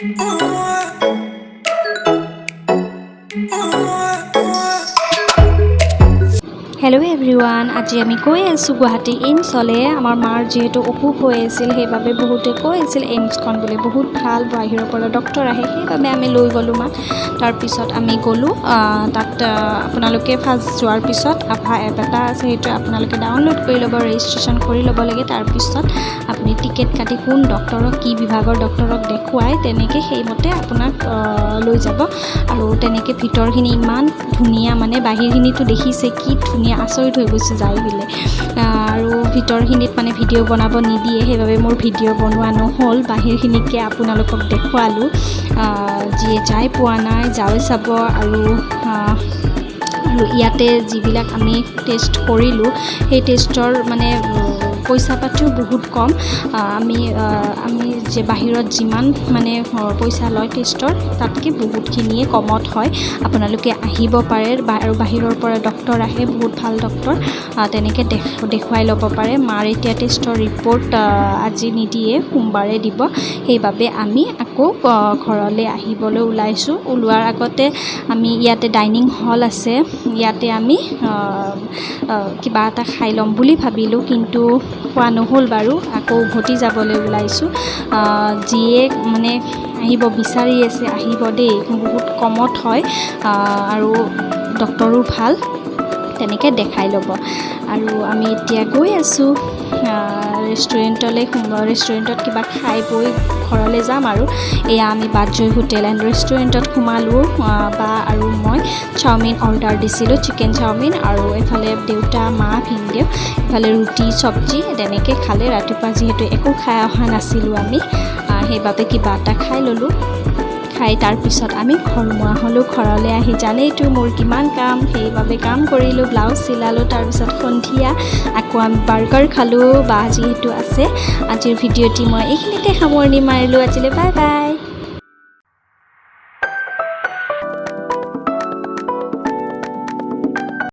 hello everyone आज आमी কৈ আছো গুৱাহাটী এইমছলে আমাৰ মাৰ যেহেতু অসুখ হৈ আছিল সেইভাবে বহুতে কৈ আছিল এইমছখন বুলি বহুত ভাল বাহিৰৰ পৰা ডক্টৰ আহে সেইভাবে আমি লৈ গলো মাক তাৰ পিছত আমি গলো তাত আপোনালোকে ফাৰ্স্ট যোৱাৰ পিছত আভা এপ এটা আছে সেইটো আপোনালোকে ডাউনলোড কৰি ল'ব ৰেজিষ্ট্ৰেচন কৰি ল'ব লাগে তাৰ পিছত আপুনি টিকেট কাটি কোন ডক্টৰক কি বিভাগৰ ডক্টৰক দেখুৱাই তেনেকে সেইমতে আপোনাক লৈ যাব আৰু তেনেকে ভিতৰখিনি ইমান ধুনিয়া মানে বাহিৰখিনিটো দেখিছে কি ধুনিয়া আচৰিত হৈ গৈছে যাই বিলে আৰু ভিতৰখিনিত মানে ভিডিঅ' বনাব নিদিয়ে সেইভাবে মোৰ ভিডিঅ' বনোৱা নহ'ল বাহিৰখিনিকে আপোনালোকক দেখুৱালো যিয়ে যাই পোৱা নাই যাই চাব আৰু ইয়াতে যিবিলাক আমি টেষ্ট কৰিলো সেই টেষ্টৰ মানে পইচা পাতিও বহুত কম আমি যে বাহিৰত যিমান মানে পইচা লয় টেষ্টৰ তাতকে বহুতখিনিয়ে কমত হয় আপোনালোকে আহিব পাৰে আৰু বাহিৰৰ পৰা ডক্টৰ আহে বহুত ভাল ডক্টৰ তেনেকে দেখুৱাই ল'ব পাৰে মাৰ এতিয়া টেষ্টৰ ৰিপৰ্ট আজি নিদিয়ে সোমবাৰে দিব সেইভাবে আমি আকৌ ঘৰলৈ আহিবলৈ ওলাইছো ওলোৱাৰ আগতে আমি ইয়াতে ডাইনিং হল আছে ইয়াতে আমি কিবা এটা খাই ল'ম বুলি ভাবিলো কিন্তু খোৱা নহ'ল বাৰু আকৌ উভতি যাবলৈ ওলাইছো যিয়ে মানে আহিব বিচাৰি আছে আহিব দেই বহুত কমত হয় আৰু ডক্টৰো ভাল তেনেকে দেখাই ল'ব আৰু আমি এতিয়া গৈ আছো ৰেষ্টুৰেণ্টত কিবা খাই বৈ ঘৰলৈ যাম আৰু এয়া আমি বাজৈ হোটেল এণ্ড ৰেষ্টুৰেণ্টত সোমালো বা আৰু মই চাওমিন অৰ্ডাৰ দিছিলোঁ চিকেন চাওমিন আৰু এফালে দেউতা মা ভিনদেউ এফালে ৰুটি চব্জি তেনেকৈ খালে ৰাতিপুৱা যিহেতু একো খাই অহা নাছিলোঁ আমি সেইবাবে কিবা এটা খাই ল'লোঁ খাই তাৰ পিছত আমি ঘৰমুৱা হ'লোঁ ঘৰলৈ আহি জানেইতো মোৰ কিমান কাম সেইভাবে কাম কৰিলোঁ ব্লাউজ চিলালোঁ তাৰপিছত সন্ধিয়া আকৌ আমি বাৰ্গাৰ খালোঁ বা যিহেতু আছে আজিৰ ভিডিঅ'টি মই এইখিনিতে সামৰণি মাৰিলোঁ আজিলৈ বাই বাই